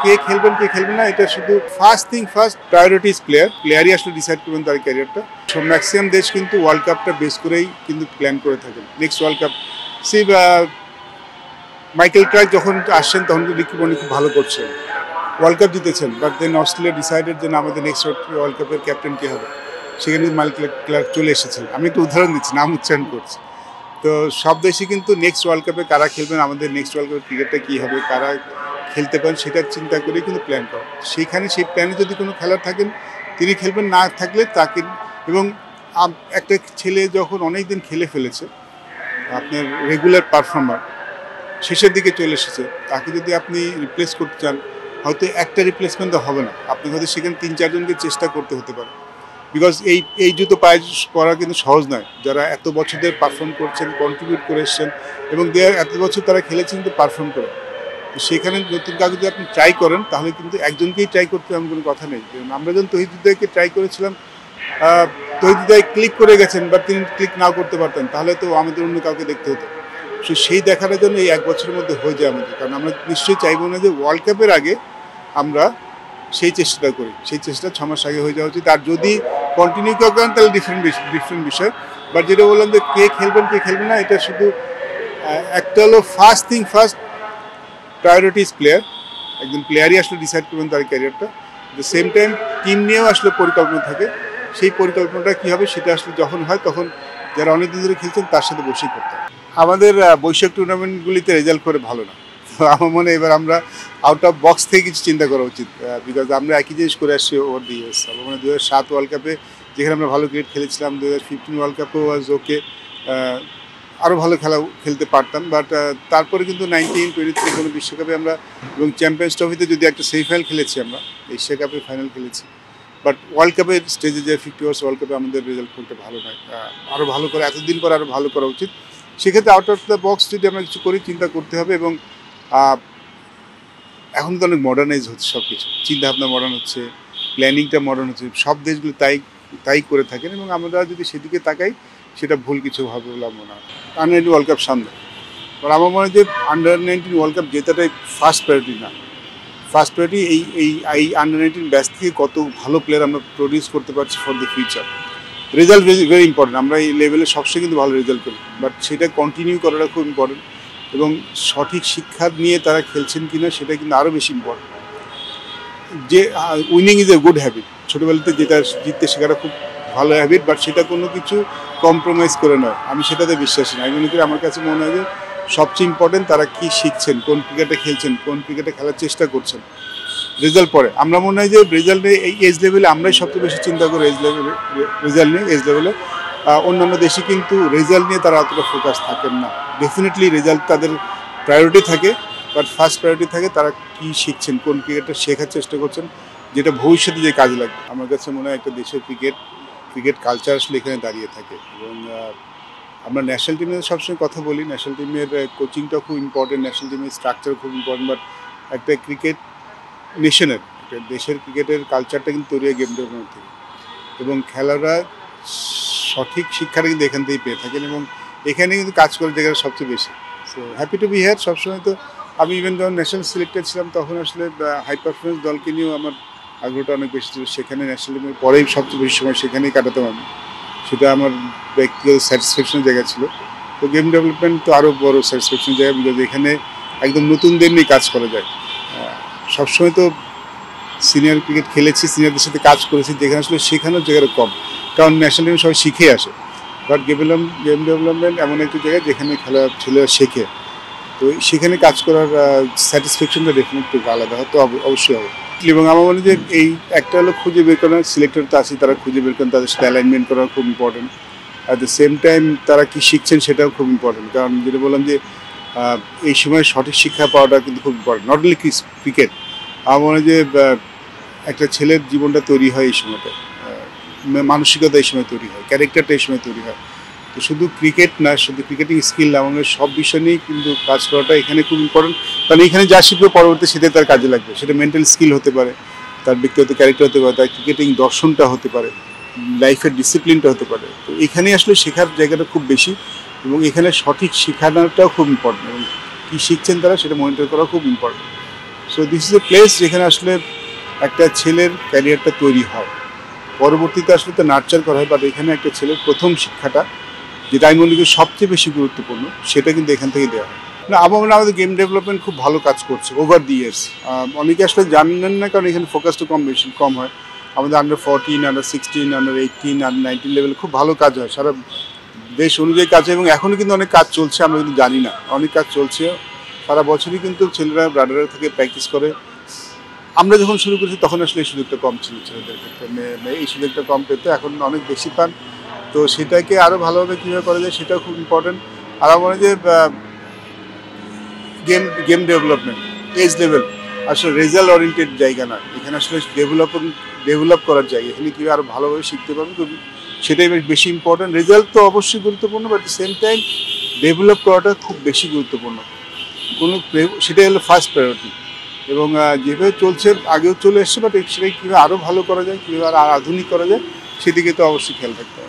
কে খেলবেন কে খেলবেন না এটা শুধু ফার্স্ট প্রায়োরিটি ইজ প্লেয়ারই আসলে ডিসাইড করবেন তার ক্যারিয়ারটা। সো ম্যাক্সিমাম দেশ কিন্তু ওয়ার্ল্ড কাপটা বেস করেই কিন্তু প্ল্যান করে থাকেন নেক্সট ওয়ার্ল্ড কাপ। সেই মাইকেল ক্লার্ক যখন আসছেন তখন কিন্তু রিকি পন্টিং খুব ভালো করছেন, ওয়ার্ল্ড কাপ জিতেছেন, বাট দেন অস্ট্রেলিয়া ডিসাইডেড যে আমাদের নেক্সট ওয়ার্ল্ড কাপের ক্যাপ্টেন কে হবে, সেখানে মাইকেল ক্লার্ক চলে এসেছেন। আমি একটু উদাহরণ দিচ্ছি, নাম উচ্চারণ করছি। তো সব দেশই কিন্তু নেক্সট ওয়ার্ল্ড কাপে কারা খেলবেন, আমাদের নেক্সট ওয়ার্ল্ড কাপের ক্রিকেটটা কী হবে, কারা খেলতে পারেন সেটার চিন্তা করেই কিন্তু প্ল্যান করা। সেইখানে সেই প্ল্যানে যদি কোনো খেলোয়াড় থাকেন তিনি খেলবেন, না থাকলে তাকে। এবং একটা ছেলে যখন অনেক দিন খেলে ফেলেছে, আপনার রেগুলার পারফর্মার শেষের দিকে চলে এসেছে, তাকে যদি আপনি রিপ্লেস করতে চান, হয়তো একটা রিপ্লেসমেন্ট তো হবে না, আপনাকে হয়তো সেখানে 3-4 জনকে চেষ্টা করতে হতে পারে। বিকজ এই জুতো পায়ে পরা কিন্তু সহজ নয়। যারা এত বছর ধরে পারফর্ম করছেন, কন্ট্রিবিউট করে এসছেন এবং এত বছর তারা খেলেছেন কিন্তু পারফর্ম করে, তো সেখানে নতুন কাউকে যদি আপনি ট্রাই করেন তাহলে কিন্তু একজনকেই ট্রাই করতে এমন কোনো কথা নেই। আমরা যখন তহিদ হৃদয়কে ট্রাই করেছিলাম, তহিদ হৃদয় ক্লিক করে গেছেন বা তিনি ক্লিক নাও করতে পারতেন, তাহলে তো আমাদের অন্য কাউকে দেখতে হতো। সো সেই দেখার জন্য এই 1 বছরের মধ্যে হয়ে যায় আমাদের, কারণ আমরা নিশ্চয়ই চাইবো না যে ওয়ার্ল্ড কাপের আগে আমরা সেই চেষ্টাটা করি। সেই চেষ্টা 6 মাস আগে হয়ে যাওয়া উচিত। আর যদি কন্টিনিউ করেন তাহলে ডিফারেন্ট বিষয়। বাট যেটা বললাম যে কে খেলবেন কে খেলবেন না, এটা শুধু একটা হলো ফার্স্ট প্রায়োরিটি ইজ প্লেয়ার। একজন প্লেয়ারই আসলে ডিসাইড করবেন তার ক্যারিয়ারটা। দ্য সেম টাইম টিম নিয়েও আসলে পরিকল্পনা থাকে, সেই পরিকল্পনাটা কী হবে সেটা আসলে যখন হয় তখন যারা অনেক দিন ধরে খেলছেন তার সাথে বসেই করতে হয়। আমাদের বৈশ্বিক টুর্নামেন্টগুলিতে রেজাল্ট করে ভালো না, তো আমার মনে এবার আমরা আউট অফ বক্স থেকে কিছু চিন্তা করা উচিত। বিকজ আমরা একই জিনিস করে আসছি ওভার দি ইয়ার্স। আমার মনে 2007 ওয়ার্ল্ড কাপে যেখানে আমরা ভালো ক্রিকেট খেলেছিলাম, 2015 ওয়ার্ল্ড কাপেও ওয়াজ ওকে, আরও ভালো খেলতে পারতাম। বাট তারপরে কিন্তু 1923 কোনো বিশ্বকাপে আমরা এবং চ্যাম্পিয়ন্স ট্রফিতে যদি একটা সেমিফাইনাল খেলেছি, আমরা এশিয়া কাপে ফাইনাল খেলেছি, বাট ওয়ার্ল্ড কাপের স্টেজে যে 50 ওভার্স ওয়ার্ল্ড কাপে আমাদের রেজাল্ট করতে ভালো নয়। আরও ভালো করে এতদিন পর আরও ভালো করা উচিত। সেক্ষেত্রে আউট অফ দ্য বক্স যদি আমরা কিছু করি চিন্তা করতে হবে। এবং এখন তো অনেক মডার্নাইজ হচ্ছে সব কিছু, চিন্তাভাবনা মডার্ন হচ্ছে, প্ল্যানিংটা মডার্ন হচ্ছে, সব দেশগুলো তাই করে থাকেন এবং আমরা যদি সেদিকে তাকাই সেটা ভুল কিছু হবে বলে আমার মনে হয়। আন্ডার 19 ওয়ার্ল্ড কাপ সামনে, আর আমার মনে হয় যে আন্ডার 19 ওয়ার্ল্ড কাপ জেতাটাই ফার্স্ট প্রায়োরিটি না। ফার্স্ট প্রায়োরিটি এই আন্ডার 19 ব্যাচ থেকে কত ভালো প্লেয়ার আমরা প্রডিউস করতে পারছি for the future. Result very important, আমরা এই লেভেলে সবসময় কিন্তু ভালো রেজাল্ট করি, বাট সেটা কন্টিনিউ করাটা খুব ইম্পর্টেন্ট। এবং সঠিক শিক্ষা নিয়ে তারা খেলছেন কিনা সেটা কিন্তু আরও বেশি ইম্পর্টেন্ট। যে winning is a good habit, ছোটোবেলাতে যেটা জিততে শেখাটা খুব ভালো হ্যাবিট, বাট সেটা কোনো কিছু কম্প্রোমাইজ করে নয়, আমি সেটাতে বিশ্বাসী না। আমি মনে করি আমার কাছে মনে হয় যে সবচেয়ে ইম্পর্টেন্ট তারা কী শিখছেন, কোন ক্রিকেটে খেলছেন, কোন ক্রিকেটে খেলার চেষ্টা করছেন। রেজাল্ট পরে আমরা মনে হয় যে রেজাল্ট নিয়ে এই এজ লেভেলে আমরাই সবচেয়ে বেশি চিন্তা করি, রেজাল্ট নিয়ে এজ লেভেলে। অন্যান্য দেশে কিন্তু রেজাল্ট নিয়ে তারা অতটা ফোকাস থাকেন না। ডেফিনেটলি রেজাল্ট তাদের প্রায়োরিটি থাকে, বাট ফার্স্ট প্রায়োরিটি থাকে তারা কী শিখছেন, কোন ক্রিকেটটা শেখার চেষ্টা করছেন, যেটা ভবিষ্যতে যে কাজে লাগবে। আমার কাছে মনে হয় একটা দেশের ক্রিকেট কালচার আসলে এখানে দাঁড়িয়ে থাকে। এবং আমরা ন্যাশনাল টিমের সবসময় কথা বলি, ন্যাশনাল টিমের কোচিংটা খুব ইম্পর্টেন্ট, ন্যাশনাল টিমের স্ট্রাকচার খুব ইম্পর্টেন্ট, বাট একটা ক্রিকেট নেশনের, একটা দেশের ক্রিকেটের কালচারটা কিন্তু তৈরি হয় গেম ডেভেলপমেন্ট থেকে। এবং খেলারা সঠিক শিক্ষাটা কিন্তু এখান থেকেই পেয়ে থাকেন এবং এখানে কিন্তু কাজ করার জায়গাটা সবচেয়ে বেশি। So happy to B here. সবসময় তো আমি ইভেন যখন ন্যাশনাল সিলেক্টেড ছিলাম তখন আসলে হাই পারফরমেন্স দলকে নিয়েও আমার আগ্রহটা অনেক বেশি ছিল। সেখানে ন্যাশনাল টিমের পরেই সবচেয়ে বেশি সময় সেখানেই কাটাতাম আমি, সেটা আমার ব্যক্তিগত স্যাটিসফ্যাকশনের জায়গা ছিল। তো গেম ডেভেলপমেন্ট তো আরও বড় স্যাটিসফ্যাকশনের জায়গা, বিকজ এখানে একদম নতুনদের নিয়ে কাজ করা যায়। সবসময় তো সিনিয়র ক্রিকেট খেলেছি, সিনিয়রদের সাথে কাজ করেছি, যেখানে আসলে শেখানোর জায়গাটা কম, কারণ ন্যাশনাল টিমে সবাই শিখে আসে। বাট গেম ডেভেলপমেন্ট এমন একটা জায়গা যেখানে ছেলেরা শেখে, তো সেখানে কাজ করার স্যাটিসফ্যাকশনটা ডেফিনেটলি আলাদা হয়তো অবশ্যই হবে। এবং আমার মনে হয় যে এই একটা হলো খুঁজে বের করা, সিলেক্টর তো আসি, তারা খুঁজে বের করেন, তাদের সাথে অ্যালাইনমেন্ট করা খুব important. At the same time তারা কী শিখছেন সেটাও খুব ইম্পর্টেন্ট, কারণ যেটা বললাম যে এই সময় সঠিক শিক্ষা পাওয়াটা কিন্তু খুব ইম্পর্টেন্ট, নট অনলি ক্রিকেট। আমার মনে হয় যে একটা ছেলের জীবনটা তৈরি হয় এই সময়টা, মানসিকতা এই সময় তৈরি হয়, ক্যারেক্টারটা এই সময় তৈরি হয়। তো শুধু ক্রিকেট না, শুধু ক্রিকেটিং স্কিল না, আমাদের সব বিষয় নিয়েই কিন্তু কাজ করাটা এখানে খুব ইম্পর্টেন্ট। কারণ এখানে যা শিখবে পরবর্তী সেটাই তার কাজে লাগবে। সেটা মেন্টাল স্কিল হতে পারে, তার ব্যক্তিগত ক্যারেক্টার হতে পারে, তার ক্রিকেটিং দর্শনটা হতে পারে, লাইফের ডিসিপ্লিনটা হতে পারে। তো এখানেই আসলে শেখার জায়গাটা খুব বেশি এবং এখানে সঠিক শেখানোটাও খুব ইম্পর্টেন্ট এবং কী শিখছেন তারা সেটা মনিটর করা খুব important. So this is a place যেখানে আসলে একটা ছেলের ক্যারিয়ারটা তৈরি হয়, পরবর্তীতে আসলে তো নার্চার করা হয়, বাট এখানে একটা ছেলের প্রথম শিক্ষাটা, যেটা আমি মনে করি সবচেয়ে বেশি গুরুত্বপূর্ণ, সেটা কিন্তু এখান থেকে দেওয়া হয়। না, আমার মনে হয় আমাদের গেম ডেভেলপমেন্ট খুব ভালো কাজ করছে ওভার দি ইয়ার্স। অনেকে আসলে জানেন না, কারণ এখানে ফোকাসটা কম হয়। আমাদের আন্ডার 14, আন্ডার 16, আন্ডার 18, আন্ডার 19 লেভেলে খুব ভালো কাজ হয়, সারা দেশ অনুযায়ী কাজ হয়, এবং এখনও কিন্তু অনেক কাজ চলছে, আমরা কিন্তু জানি না, অনেক কাজ চলছে সারা বছরই, কিন্তু ছেলেরা ব্রাডারের থেকে প্র্যাকটিস করে। আমরা যখন শুরু করেছি তখন আসলে এই সুযোগটা কম ছিল ছেলেদের ক্ষেত্রে, এই সুযোগটা কম পেতে, এখন অনেক বেশি পান। তো সেটাকে আরও ভালোভাবে কীভাবে করা যায় সেটাও খুব ইম্পর্টেন্ট। আর আমার মনে হয় যে গেম ডেভেলপমেন্ট এজ লেভেল আসলে রেজাল্ট ওরিয়েন্টেড জায়গা না, এখানে আসলে ডেভেলপ করার জায়গা, এখানে কীভাবে আরও ভালোভাবে শিখতে পারবেন সেটাই বেশি ইম্পর্টেন্ট। রেজাল্ট তো অবশ্যই গুরুত্বপূর্ণ, বাট সেম টাইম ডেভেলপ করাটা খুব বেশি গুরুত্বপূর্ণ, সেটাই হলো ফার্স্ট প্রায়োরিটি। এবং যেভাবে চলছে আগেও চলে এসছে, বাট সেটাই কীভাবে আরও ভালো করা যায়, কীভাবে আরও আধুনিক করা যায়, সেদিকে তো অবশ্যই খেয়াল রাখতে হবে।